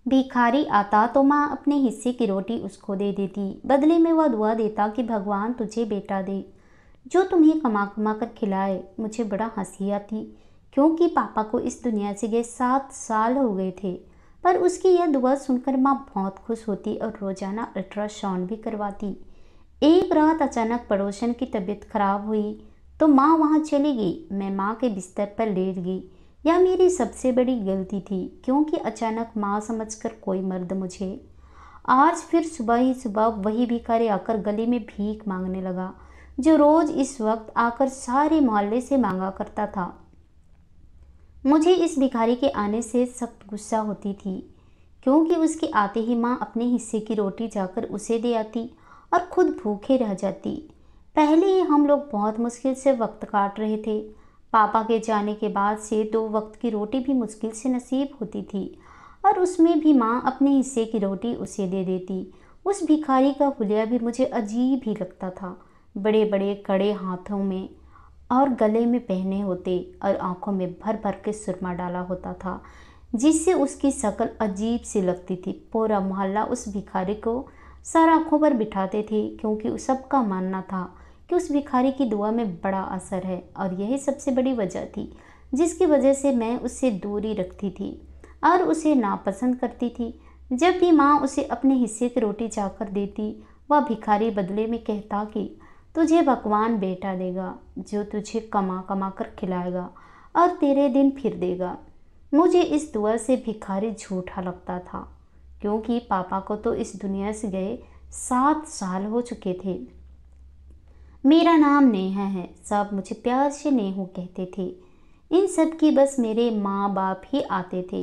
भिखारी आता तो माँ अपने हिस्से की रोटी उसको दे देती। बदले में वह दुआ देता कि भगवान तुझे बेटा दे जो तुम्हें कमा कमा कर खिलाए। मुझे बड़ा हंसी आती क्योंकि पापा को इस दुनिया से गए 7 साल हो गए थे। पर उसकी यह दुआ सुनकर माँ बहुत खुश होती और रोजाना अल्ट्रासाउंड भी करवाती। एक रात अचानक पड़ोसन की तबीयत खराब हुई तो माँ वहाँ चली गई। मैं माँ के बिस्तर पर लेट गई। यह मेरी सबसे बड़ी गलती थी क्योंकि अचानक माँ समझकर कोई मर्द मुझे। आज फिर सुबह ही सुबह वही भिखारी आकर गली में भीख मांगने लगा जो रोज इस वक्त आकर सारे मोहल्ले से मांगा करता था। मुझे इस भिखारी के आने से सख्त गुस्सा होती थी क्योंकि उसके आते ही माँ अपने हिस्से की रोटी जाकर उसे दे आती और खुद भूखे रह जाती। पहले ही हम लोग बहुत मुश्किल से वक्त काट रहे थे। पापा के जाने के बाद से 2 वक्त की रोटी भी मुश्किल से नसीब होती थी और उसमें भी माँ अपने हिस्से की रोटी उसे दे देती। उस भिखारी का हुलिया भी मुझे अजीब ही लगता था। बड़े बड़े कड़े हाथों में और गले में पहने होते और आंखों में भर भर के सुरमा डाला होता था जिससे उसकी शक्ल अजीब सी लगती थी। पूरा मोहल्ला उस भिखारी को सर आंखों पर बिठाते थे क्योंकि सबका मानना था कि उस भिखारी की दुआ में बड़ा असर है और यही सबसे बड़ी वजह थी जिसकी वजह से मैं उससे दूरी रखती थी और उसे नापसंद करती थी। जब भी माँ उसे अपने हिस्से की रोटी जाकर देती वह भिखारी बदले में कहता कि तुझे भगवान बेटा देगा जो तुझे कमा कमा कर खिलाएगा और तेरे दिन फिर देगा। मुझे इस दुआ से भिखारी झूठा लगता था क्योंकि पापा को तो इस दुनिया से गए 7 साल हो चुके थे। मेरा नाम नेहा है, सब मुझे प्यार से नेहू कहते थे। इन सब की बस मेरे माँ बाप ही आते थे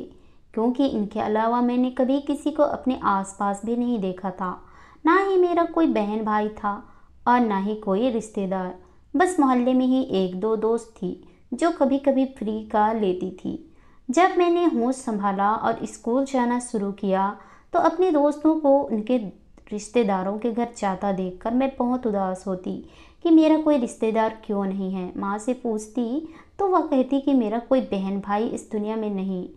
क्योंकि इनके अलावा मैंने कभी किसी को अपने आसपास भी नहीं देखा था। ना ही मेरा कोई बहन भाई था और ना ही कोई रिश्तेदार। बस मोहल्ले में ही 1-2 दोस्त थी जो कभी कभी फ्री का लेती थी। जब मैंने होश संभाला और स्कूल जाना शुरू किया तो अपने दोस्तों को उनके रिश्तेदारों के घर जाता देखकर मैं बहुत उदास होती कि मेरा कोई रिश्तेदार क्यों नहीं है। माँ से पूछती तो वह कहती कि मेरा कोई बहन भाई इस दुनिया में नहीं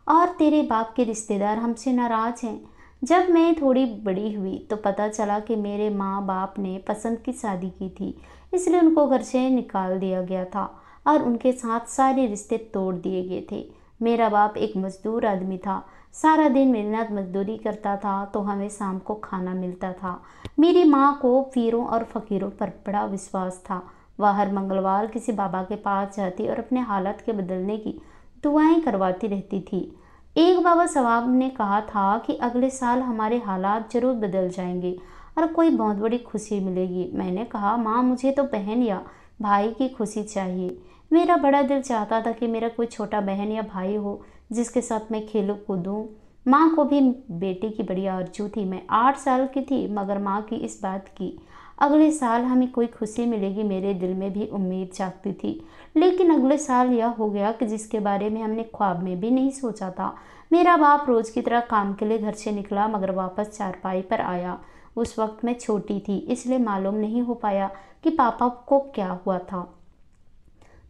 और तेरे बाप के रिश्तेदार हमसे नाराज हैं। जब मैं थोड़ी बड़ी हुई तो पता चला कि मेरे माँ बाप ने पसंद की शादी की थी इसलिए उनको घर से निकाल दिया गया था और उनके साथ सारे रिश्ते तोड़ दिए गए थे। मेरा बाप एक मजदूर आदमी था, सारा दिन मेहनत मजदूरी करता था तो हमें शाम को खाना मिलता था। मेरी माँ को पीरों और फकीरों पर बड़ा विश्वास था। वह हर मंगलवार किसी बाबा के पास जाती और अपने हालत के बदलने की दुआएं करवाती रहती थी। एक बाबा साहब ने कहा था कि अगले साल हमारे हालात जरूर बदल जाएंगे और कोई बहुत बड़ी खुशी मिलेगी। मैंने कहा माँ मुझे तो बहन या भाई की खुशी चाहिए। मेरा बड़ा दिल चाहता था कि मेरा कोई छोटा बहन या भाई हो जिसके साथ मैं खेलूं कूदूं। माँ को भी बेटे की बड़ी आरज़ू थी। मैं 8 साल की थी मगर माँ की इस बात की अगले साल हमें कोई खुशी मिलेगी मेरे दिल में भी उम्मीद जागती थी। लेकिन अगले साल यह हो गया कि जिसके बारे में हमने ख्वाब में भी नहीं सोचा था। मेरा बाप रोज की तरह काम के लिए घर से निकला मगर वापस चारपाई पर आया। उस वक्त मैं छोटी थी इसलिए मालूम नहीं हो पाया कि पापा को क्या हुआ था।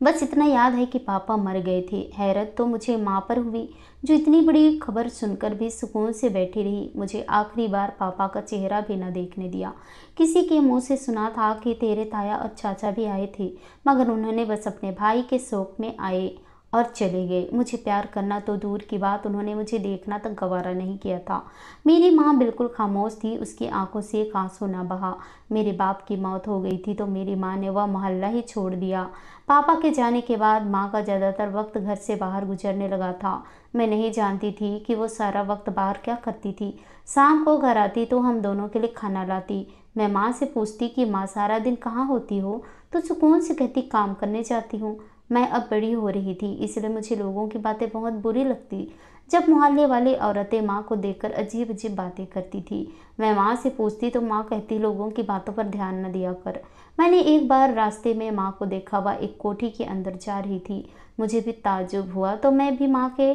बस इतना याद है कि पापा मर गए थे। हैरत तो मुझे माँ पर हुई जो इतनी बड़ी खबर सुनकर भी सुकून से बैठी रही। मुझे आखिरी बार पापा का चेहरा भी न देखने दिया। किसी के मुंह से सुना था कि तेरे ताया और चाचा भी आए थे मगर उन्होंने बस अपने भाई के शोक में आए और चले गए। मुझे प्यार करना तो दूर की बात उन्होंने मुझे देखना तक गवारा नहीं किया था। मेरी माँ बिल्कुल खामोश थी, उसकी आंखों से एक आंसू न बहा। मेरे बाप की मौत हो गई थी तो मेरी माँ ने वह मोहल्ला ही छोड़ दिया। पापा के जाने के बाद माँ का ज़्यादातर वक्त घर से बाहर गुजरने लगा था। मैं नहीं जानती थी कि वो सारा वक्त बाहर क्या करती थी। शाम को घर आती तो हम दोनों के लिए खाना लाती। मैं माँ से पूछती कि माँ सारा दिन कहाँ होती हो तो सुकून से कहती काम करने जाती हूँ। मैं अब बड़ी हो रही थी इसलिए मुझे लोगों की बातें बहुत बुरी लगती। जब मोहल्ले वाली औरतें माँ को देखकर अजीब अजीब बातें करती थी। मैं माँ से पूछती तो माँ कहती लोगों की बातों पर ध्यान न दिया कर। मैंने एक बार रास्ते में माँ को देखा, वह एक कोठी के अंदर जा रही थी। मुझे भी ताज्जुब हुआ तो मैं भी माँ के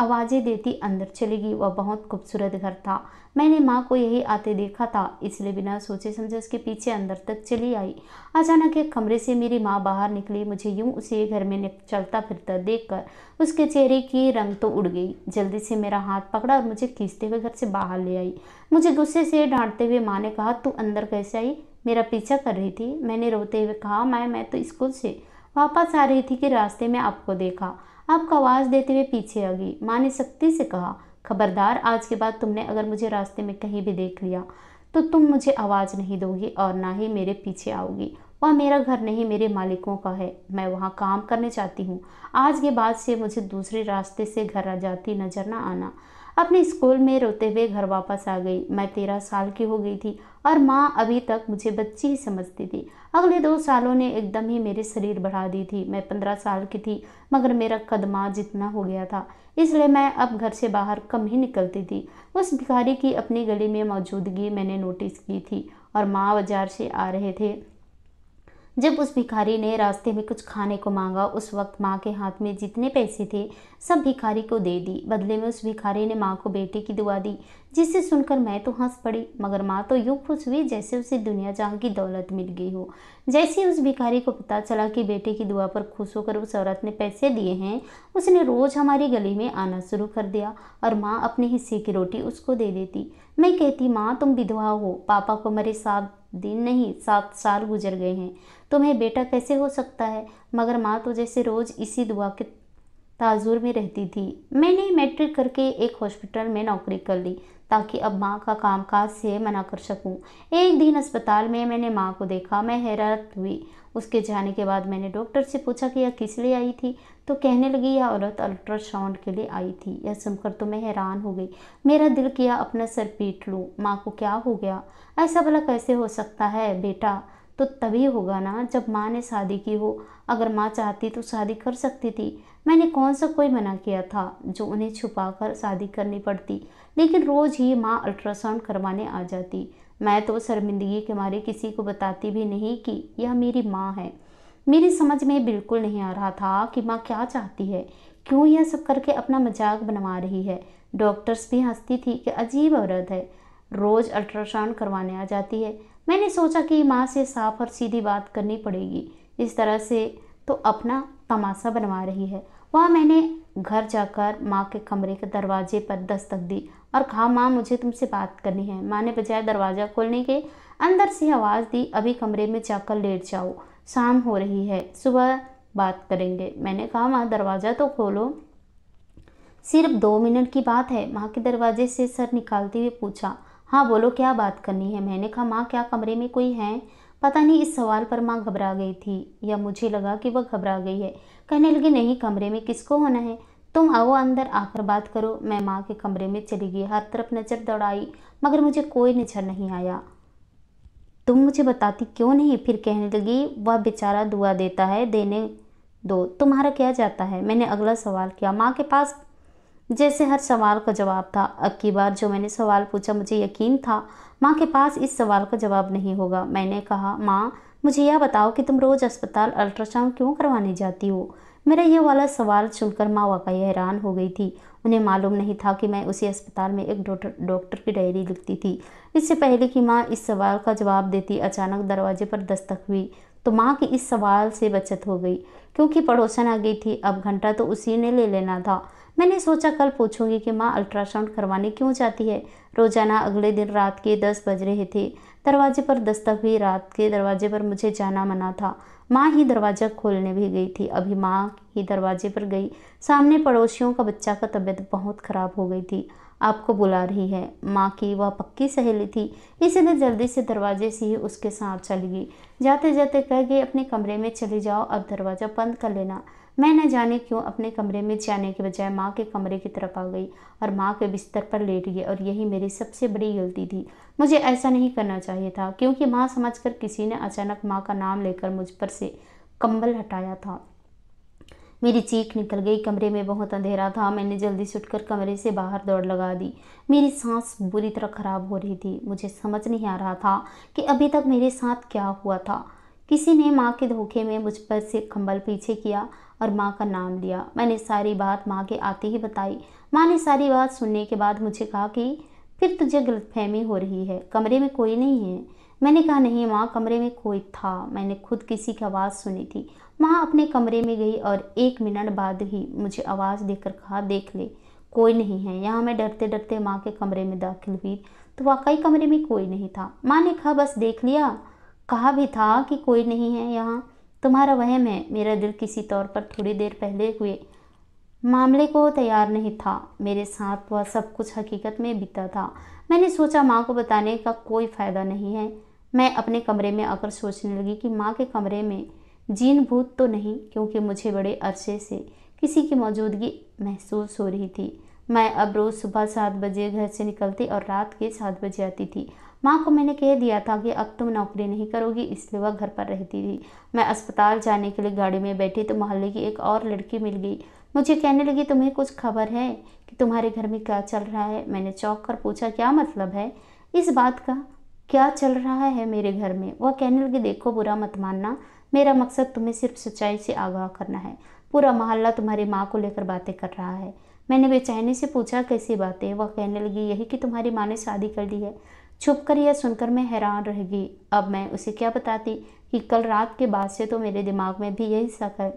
आवाज़ें देती अंदर चली गई। वह बहुत खूबसूरत घर था। मैंने माँ को यही आते देखा था, इसलिए बिना सोचे समझे उसके पीछे अंदर तक चली आई। अचानक एक कमरे से मेरी माँ बाहर निकली। मुझे यूं उसे घर में चलता फिरता देखकर उसके चेहरे की रंग तो उड़ गई। जल्दी से मेरा हाथ पकड़ा और मुझे खींचते हुए घर से बाहर ले आई। मुझे गुस्से से डांटते हुए माँ ने कहा, तू अंदर कैसे आई? मेरा पीछा कर रही थी। मैंने रोते हुए कहा, मैं तो स्कूल से वापस आ रही थी कि रास्ते में आपको देखा, आपको आवाज़ देते हुए पीछे आ गई। माँ ने सख्ती से कहा, खबरदार, आज के बाद तुमने अगर मुझे रास्ते में कहीं भी देख लिया तो तुम मुझे आवाज़ नहीं दोगी और ना ही मेरे पीछे आओगी। वह मेरा घर नहीं, मेरे मालिकों का है। मैं वहाँ काम करने चाहती हूँ। आज के बाद से मुझे दूसरे रास्ते से घर आ जाती नजर ना आना। अपने स्कूल में रोते हुए घर वापस आ गई। मैं 13 साल की हो गई थी और माँ अभी तक मुझे बच्ची ही समझती थी। अगले 2 सालों ने एकदम ही मेरे शरीर बढ़ा दी थी। मैं 15 साल की थी मगर मेरा कद माँ जितना हो गया था, इसलिए मैं अब घर से बाहर कम ही निकलती थी। उस भिखारी की अपनी गली में मौजूदगी मैंने नोटिस की थी और माँ बाजार से आ रहे थे। जब उस भिखारी ने रास्ते में कुछ खाने को मांगा, उस वक्त माँ के हाथ में जितने पैसे थे सब भिखारी को दे दी। बदले में उस भिखारी ने माँ को बेटे की दुआ दी, जिसे सुनकर मैं तो हंस पड़ी, मगर माँ तो यूं खुश हुई जैसे उसे दुनिया जहां की दौलत मिल गई हो। जैसे ही उस भिखारी को पता चला कि बेटे की दुआ पर खुश होकर उस औरत ने पैसे दिए हैं, उसने रोज हमारी गली में आना शुरू कर दिया और माँ अपने हिस्से की रोटी उसको दे देती। मैं कहती, माँ तुम विधवा हो, पापा को मरे 7 दिन नहीं 7 साल गुजर गए हैं, तुम्हें बेटा कैसे हो सकता है? मगर माँ तो जैसे रोज इसी दुआ के ताजुर में रहती थी। मैंने मैट्रिक करके एक हॉस्पिटल में नौकरी कर ली ताकि अब माँ का कामकाज से मना कर सकूं। एक दिन अस्पताल में मैंने माँ को देखा। मैं हैरान हुई। उसके जाने के बाद मैंने डॉक्टर से पूछा कि यह किस लिए आई थी, तो कहने लगी यह औरत अल्ट्रासाउंड के लिए आई थी। यह सुनकर तो मैं हैरान हो गई। मेरा दिल किया अपना सर पीट लूं। माँ को क्या हो गया? ऐसा भला कैसे हो सकता है? बेटा तो तभी होगा ना जब माँ ने शादी की हो। अगर माँ चाहती तो शादी कर सकती थी। मैंने कौन सा कोई मना किया था जो उन्हें छुपाकर शादी करनी पड़ती। लेकिन रोज ही माँ अल्ट्रासाउंड करवाने आ जाती। मैं तो शर्मिंदगी के मारे किसी को बताती भी नहीं कि यह मेरी माँ है। मेरी समझ में बिल्कुल नहीं आ रहा था कि माँ क्या चाहती है, क्यों यह सब करके अपना मजाक बनवा रही है। डॉक्टर्स भी हंसती थी कि अजीब औरत है, रोज अल्ट्रासाउंड करवाने आ जाती है। मैंने सोचा कि माँ से साफ और सीधी बात करनी पड़ेगी, इस तरह से तो अपना तमाशा बनवा रही है। वहाँ मैंने घर जाकर माँ के कमरे के दरवाजे पर दस्तक दी और कहा, माँ मुझे तुमसे बात करनी है। माँ ने बजाय दरवाज़ा खोलने के अंदर से आवाज़ दी, अभी कमरे में जाकर लेट जाओ, शाम हो रही है, सुबह बात करेंगे। मैंने कहा, माँ दरवाज़ा तो खोलो, सिर्फ 2 मिनट की बात है। माँ के दरवाजे से सर निकालते हुए पूछा, हाँ बोलो क्या बात करनी है? मैंने कहा, माँ क्या कमरे में कोई है? पता नहीं इस सवाल पर माँ घबरा गई थी या मुझे लगा कि वह घबरा गई है। कहने लगी, नहीं कमरे में किसको होना है, तुम आओ अंदर आकर बात करो। मैं माँ के कमरे में चली गई, हर तरफ नजर दौड़ाई मगर मुझे कोई नजर नहीं आया। तुम मुझे बताती क्यों नहीं? फिर कहने लगी, वह बेचारा दुआ देता है, देने दो, तुम्हारा क्या जाता है? मैंने अगला सवाल किया। माँ के पास जैसे हर सवाल का जवाब था। अब की बार जो मैंने सवाल पूछा मुझे यकीन था माँ के पास इस सवाल का जवाब नहीं होगा। मैंने कहा, माँ मुझे यह बताओ कि तुम रोज अस्पताल अल्ट्रासाउंड क्यों करवाने जाती हो? मेरा ये वाला सवाल सुनकर माँ वाकई हैरान हो गई थी। उन्हें मालूम नहीं था कि मैं उसी अस्पताल में एक डॉक्टर की डायरी लिखती थी। इससे पहले कि माँ इस सवाल का जवाब देती, अचानक दरवाजे पर दस्तक हुई तो माँ की इस सवाल से बचत हो गई, क्योंकि पड़ोसन आ गई थी। अब घंटा तो उसी ने ले लेना था। मैंने सोचा कल पूछूंगी कि माँ अल्ट्रासाउंड करवाने क्यों जाती है। रोजाना अगले दिन रात के 10 बज रहे थे। दरवाजे पर दस्तक हुई। रात के दरवाजे पर मुझे जाना मना था। माँ ही दरवाज़ा खोलने भी गई थी। अभी माँ ही दरवाजे पर गई, सामने पड़ोसियों का बच्चा का तबीयत बहुत खराब हो गई थी, आपको बुला रही है। माँ की वह पक्की सहेली थी, इसलिए जल्दी से दरवाजे से ही उसके साथ चली गई। जाते जाते कह गई, अपने कमरे में चली जाओ, अब दरवाज़ा बंद कर लेना। मैं न जाने क्यों अपने कमरे में जाने के बजाय माँ के कमरे की तरफ आ गई और माँ के बिस्तर पर लेट गई। और यही मेरी सबसे बड़ी गलती थी। मुझे ऐसा नहीं करना चाहिए था, क्योंकि माँ समझकर किसी ने अचानक माँ का नाम लेकर मुझ पर से कंबल हटाया था। मेरी चीख निकल गई। कमरे में बहुत अंधेरा था। मैंने जल्दी से उठकर कमरे से बाहर दौड़ लगा दी। मेरी सांस बुरी तरह खराब हो रही थी। मुझे समझ नहीं आ रहा था कि अभी तक मेरे साथ क्या हुआ था, किसी ने माँ के धोखे में मुझ पर से कंबल पीछे किया और माँ का नाम लिया। मैंने सारी बात माँ के आते ही बताई। माँ ने सारी बात सुनने के बाद मुझे कहा कि फिर तुझे गलतफहमी हो रही है, कमरे में कोई नहीं है। मैंने कहा नहीं माँ, कमरे में कोई था, मैंने खुद किसी की आवाज़ सुनी थी। माँ अपने कमरे में गई और 1 मिनट बाद ही मुझे आवाज़ देकर कहा देख ले, कोई नहीं है यहाँ। मैं डरते डरते माँ के कमरे में दाखिल हुई तो वाकई कमरे में कोई नहीं था। माँ ने कहा बस देख लिया, कहा भी था कि कोई नहीं है यहाँ, तुम्हारा वहम है। मेरा दिल किसी तौर पर थोड़ी देर पहले हुए मामले को तैयार नहीं था। मेरे साथ वह सब कुछ हकीकत में बीता था। मैंने सोचा माँ को बताने का कोई फ़ायदा नहीं है। मैं अपने कमरे में आकर सोचने लगी कि माँ के कमरे में जीन भूत तो नहीं, क्योंकि मुझे बड़े अरसे से किसी की मौजूदगी महसूस हो रही थी। मैं अब रोज़ सुबह 7 बजे घर से निकलती और रात के 7 बजे आती थी। माँ को मैंने कह दिया था कि अब तुम नौकरी नहीं करोगी, इसलिए वह घर पर रहती थी। मैं अस्पताल जाने के लिए गाड़ी में बैठी तो मोहल्ले की एक और लड़की मिल गई। मुझे कहने लगी तुम्हें कुछ खबर है कि तुम्हारे घर में क्या चल रहा है। मैंने चौंक कर पूछा क्या मतलब है इस बात का, क्या चल रहा है मेरे घर में। वह कहने लगी देखो बुरा मत मानना, मेरा मकसद तुम्हें सिर्फ सच्चाई से आगाह करना है। पूरा मोहल्ला तुम्हारी माँ को लेकर बातें कर रहा है। मैंने बेचैनी से पूछा कैसी बातें। वह कहने लगी यही कि तुम्हारी माँ ने शादी कर ली है। छुप कर यह सुनकर मैं हैरान रह गई। अब मैं उसे क्या बताती कि कल रात के बाद से तो मेरे दिमाग में भी यही शक है।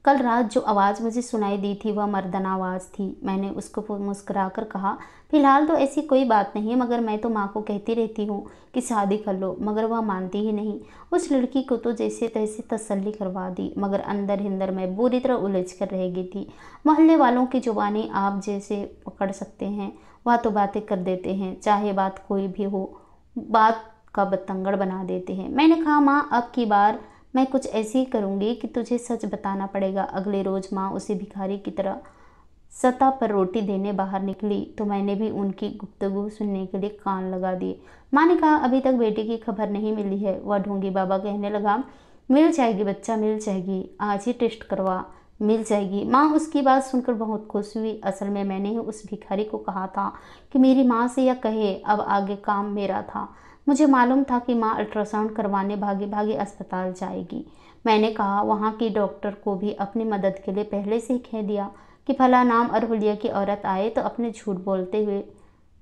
कल रात जो आवाज़ मुझे सुनाई दी थी वह मर्दाना आवाज़ थी। मैंने उसको मुस्कुराकर कहा फिलहाल तो ऐसी कोई बात नहीं है, मगर मैं तो माँ को कहती रहती हूँ कि शादी कर लो, मगर वह मानती ही नहीं। उस लड़की को तो जैसे तैसे तसल्ली करवा दी, मगर अंदर हिंदर मैं बुरी तरह उलझ कर रह गई थी। मोहल्ले वालों की जुबानी आप जैसे पकड़ सकते हैं, वह तो बातें कर देते हैं, चाहे बात कोई भी हो, बात का बतंगड़ बना देते हैं। मैंने कहा माँ अब की बार मैं कुछ ऐसी ही करूँगी कि तुझे सच बताना पड़ेगा। अगले रोज़ माँ उसे भिखारी की तरह सतह पर रोटी देने बाहर निकली तो मैंने भी उनकी गुफ्तगू सुनने के लिए कान लगा दिए। माँ ने कहा अभी तक बेटे की खबर नहीं मिली है। वह ढोंगी बाबा कहने लगा मिल जाएगी बच्चा, मिल जाएगी, आज ही टेस्ट करवा, मिल जाएगी। माँ उसकी बात सुनकर बहुत खुश हुई। असल में मैंने ही उस भिखारी को कहा था कि मेरी माँ से यह कहे, अब आगे काम मेरा था। मुझे मालूम था कि माँ अल्ट्रासाउंड करवाने भागी भागी अस्पताल जाएगी। मैंने कहा वहाँ की डॉक्टर को भी अपनी मदद के लिए पहले से ही कह दिया कि फला नाम और हुलिया की औरत आए तो अपने झूठ बोलते हुए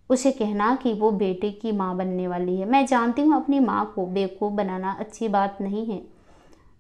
उसे कहना कि वो बेटे की माँ बनने वाली है। मैं जानती हूँ अपनी माँ को बेवकूफ़ बनाना अच्छी बात नहीं है,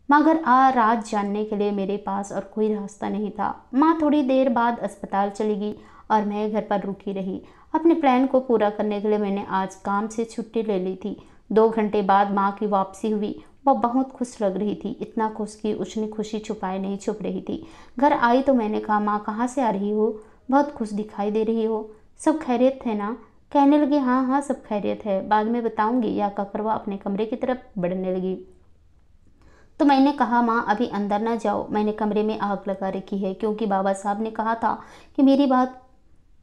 मगर राज जानने के लिए मेरे पास और कोई रास्ता नहीं था। माँ थोड़ी देर बाद अस्पताल चली गई और मैं घर पर रुकी रही। अपने प्लान को पूरा करने के लिए मैंने आज काम से छुट्टी ले ली थी। 2 घंटे बाद माँ की वापसी हुई। वह बहुत खुश लग रही थी, इतना खुश कि उसने खुशी छुपाए नहीं छुप रही थी। घर आई तो मैंने कहा माँ कहाँ से आ रही हो, बहुत खुश दिखाई दे रही हो, सब खैरियत है ना। कहने लगी हाँ हाँ सब खैरियत है, बाद में बताऊंगी। या कहकर वह अपने कमरे की तरफ बढ़ने लगी तो मैंने कहा माँ अभी अंदर ना जाओ, मैंने कमरे में आग लगा रखी है, क्योंकि बाबा साहब ने कहा था कि मेरी बात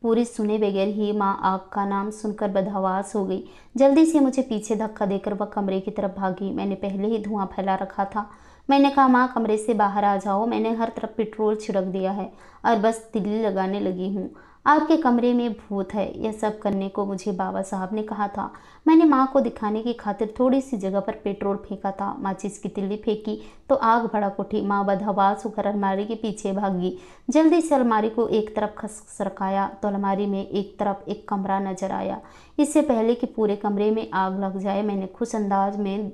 पूरी सुने बगैर ही माँ आग का नाम सुनकर बदहवास हो गई। जल्दी से मुझे पीछे धक्का देकर वह कमरे की तरफ भागी। मैंने पहले ही धुआं फैला रखा था। मैंने कहा माँ कमरे से बाहर आ जाओ, मैंने हर तरफ पेट्रोल छिड़क दिया है और बस तिल्ली लगाने लगी हूँ। आपके कमरे में भूत है, यह सब करने को मुझे बाबा साहब ने कहा था। मैंने माँ को दिखाने की खातिर थोड़ी सी जगह पर पेट्रोल फेंका था। माचिस की तिल्ली फेंकी तो आग भड़क उठी। माँ बदहवास होकर अलमारी के पीछे भागी। जल्दी से अलमारी को एक तरफ सरकाया तो अलमारी में एक तरफ एक कमरा नजर आया। इससे पहले कि पूरे कमरे में आग लग जाए मैंने खुश अंदाज में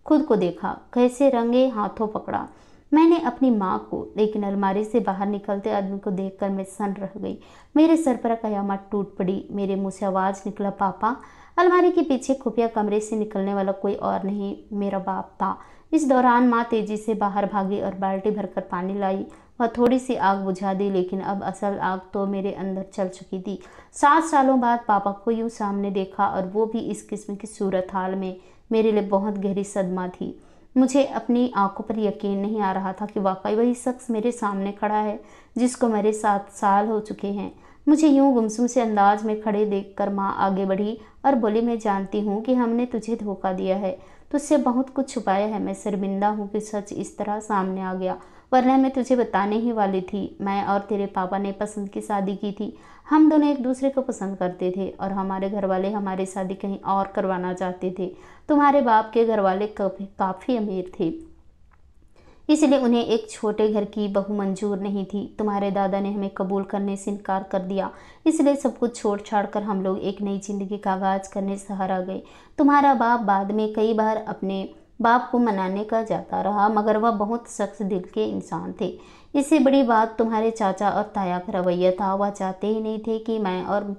खुद को देखा, कैसे रंगे हाथों पकड़ा मैंने अपनी माँ को, लेकिन अलमारी से बाहर निकलते आदमी को देखकर मैं सन रह गई। मेरे सर पर कयामत टूट पड़ी। मेरे मुंह से आवाज़ निकला पापा। अलमारी के पीछे खुफिया कमरे से निकलने वाला कोई और नहीं, मेरा बाप था। इस दौरान माँ तेजी से बाहर भागी और बाल्टी भरकर पानी लाई। वह थोड़ी सी आग बुझा दी, लेकिन अब असल आग तो मेरे अंदर चल चुकी थी। 7 सालों बाद पापा को यूँ सामने देखा, और वो भी इस किस्म की सूरत हाल में, मेरे लिए बहुत गहरी सदमा थी। मुझे अपनी आंखों पर यकीन नहीं आ रहा था कि वाकई वही शख्स मेरे सामने खड़ा है जिसको मेरे 7 साल हो चुके हैं। मुझे यूं गुमसुम से अंदाज में खड़े देखकर माँ आगे बढ़ी और बोली मैं जानती हूँ कि हमने तुझे धोखा दिया है, तुझसे बहुत कुछ छुपाया है। मैं शर्मिंदा हूँ कि सच इस तरह सामने आ गया, वरना मैं तुझे बताने ही वाली थी। मैं और तेरे पापा ने पसंद की शादी की थी। हम दोनों एक दूसरे को पसंद करते थे और हमारे घर वाले हमारी शादी कहीं और करवाना चाहते थे। तुम्हारे बाप के घर वाले काफ़ी अमीर थे, इसलिए उन्हें एक छोटे घर की बहू मंजूर नहीं थी। तुम्हारे दादा ने हमें कबूल करने से इनकार कर दिया, इसलिए सब कुछ छोड़ छाड़ कर हम लोग एक नई जिंदगी का आगाज करने सहारा गए। तुम्हारा बाप बाद में कई बार अपने बाप को मनाने का जाता रहा, मगर वह बहुत सख्त दिल के इंसान थे। इससे बड़ी बात तुम्हारे चाचा और ताया का रवैया था। वह चाहते ही नहीं थे कि मैं और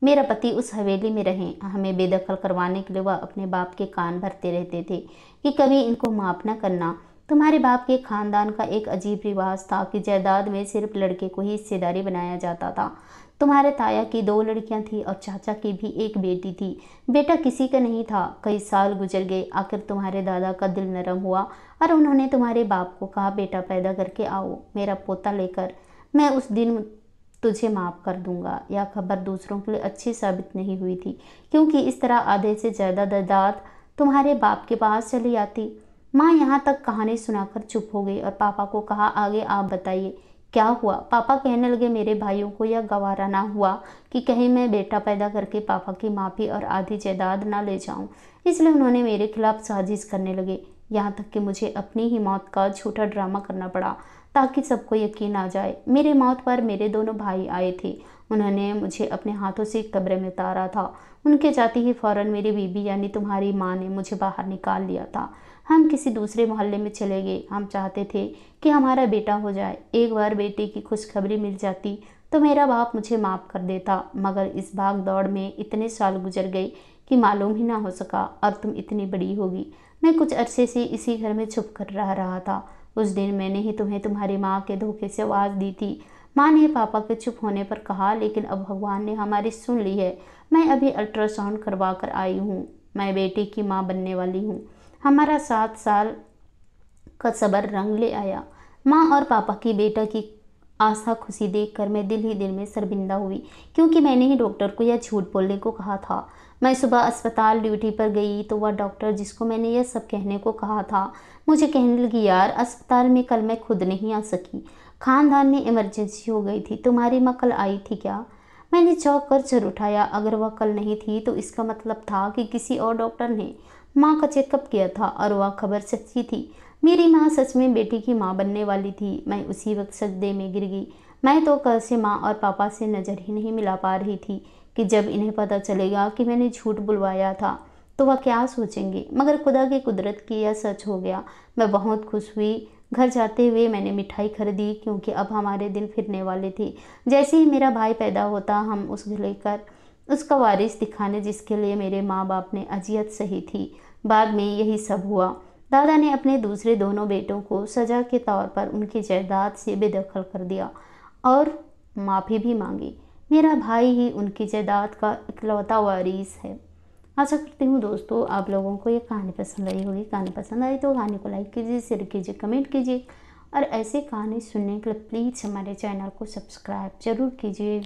मेरा पति उस हवेली में रहें। हमें बेदखल करवाने के लिए वह अपने बाप के कान भरते रहते थे कि कभी इनको माफ न करना। तुम्हारे बाप के खानदान का एक अजीब रिवाज था कि जायदाद में सिर्फ लड़के को ही हिस्सेदारी बनाया जाता था। तुम्हारे ताया की 2 लड़कियां थी और चाचा की भी एक बेटी थी। बेटा किसी का नहीं था। कई साल गुजर गए, आखिर तुम्हारे दादा का दिल नरम हुआ और उन्होंने तुम्हारे बाप को कहा, बेटा पैदा करके आओ मेरा पोता लेकर, मैं उस दिन तुझे माफ़ कर दूंगा। यह खबर दूसरों के लिए अच्छी साबित नहीं हुई थी, क्योंकि इस तरह आधे से ज़्यादा जायदाद तुम्हारे बाप के पास चली आती। माँ यहाँ तक कहानी सुनाकर चुप हो गई और पापा को कहा, आगे आप बताइए क्या हुआ। पापा कहने लगे, मेरे भाइयों को यह गवारा ना हुआ कि कहीं मैं बेटा पैदा करके पापा की माफ़ी और आधी जायदाद ना ले जाऊं, इसलिए उन्होंने मेरे खिलाफ साजिश करने लगे। यहाँ तक कि मुझे अपनी ही मौत का झूठा ड्रामा करना पड़ा ताकि सबको यकीन आ जाए। मेरी मौत पर मेरे दोनों भाई आए थे। उन्होंने मुझे अपने हाथों से कब्र में उतारा था। उनके जाते ही फौरन मेरी बीबी यानी तुम्हारी माँ ने मुझे बाहर निकाल लिया था। हम किसी दूसरे मोहल्ले में चले गए। हम चाहते थे कि हमारा बेटा हो जाए। एक बार बेटे की खुशखबरी मिल जाती तो मेरा बाप मुझे माफ़ कर देता, मगर इस भाग दौड़ में इतने साल गुजर गए कि मालूम ही ना हो सका और तुम इतनी बड़ी होगी। मैं कुछ अरसे से इसी घर में छुप कर रह रहा था। उस दिन मैंने ही तुम्हें तुम्हारी माँ के धोखे से आवाज़ दी थी। माँ ने पापा के चुप होने पर कहा, लेकिन अब भगवान ने हमारी सुन ली है। मैं अभी अल्ट्रासाउंड करवा कर आई हूँ। मैं बेटे की माँ बनने वाली हूँ। हमारा 7 साल का सब्र रंग ले आया। माँ और पापा की बेटा की आशा खुशी देखकर मैं दिल ही दिल में शर्मिंदा हुई, क्योंकि मैंने ही डॉक्टर को यह झूठ बोलने को कहा था। मैं सुबह अस्पताल ड्यूटी पर गई तो वह डॉक्टर जिसको मैंने यह सब कहने को कहा था मुझे कहने लगी, यार अस्पताल में कल मैं खुद नहीं आ सकी, खानदान में इमरजेंसी हो गई थी। तुम्हारी माँ कल आई थी क्या? मैंने चौंक कर सिर उठाया। अगर वह कल नहीं थी तो इसका मतलब था कि किसी और डॉक्टर ने माँ का चेकअप किया था और वह खबर सच्ची थी। मेरी माँ सच में बेटी की माँ बनने वाली थी। मैं उसी वक्त सजदे में गिर गई। मैं तो कल से माँ और पापा से नज़र ही नहीं मिला पा रही थी कि जब इन्हें पता चलेगा कि मैंने झूठ बुलवाया था तो वह क्या सोचेंगे, मगर खुदा की कुदरत की यह सच हो गया। मैं बहुत खुश हुई। घर जाते हुए मैंने मिठाई खरीदी, क्योंकि अब हमारे दिन फिरने वाले थे। जैसे ही मेरा भाई पैदा होता हम उसे लेकर उसका वारिस दिखाने, जिसके लिए मेरे माँ बाप ने अजियत सही थी। बाद में यही सब हुआ। दादा ने अपने दूसरे दोनों बेटों को सज़ा के तौर पर उनकी जायदाद से बेदखल कर दिया और माफ़ी भी मांगी। मेरा भाई ही उनकी जायदाद का इकलौता वारिस है। आशा करती हूँ दोस्तों आप लोगों को ये कहानी पसंद आई होगी। कहानी पसंद आई तो कहानी को लाइक कीजिए, शेयर कीजिए, कमेंट कीजिए और ऐसे कहानी सुनने के लिए प्लीज़ हमारे चैनल को सब्सक्राइब जरूर कीजिए।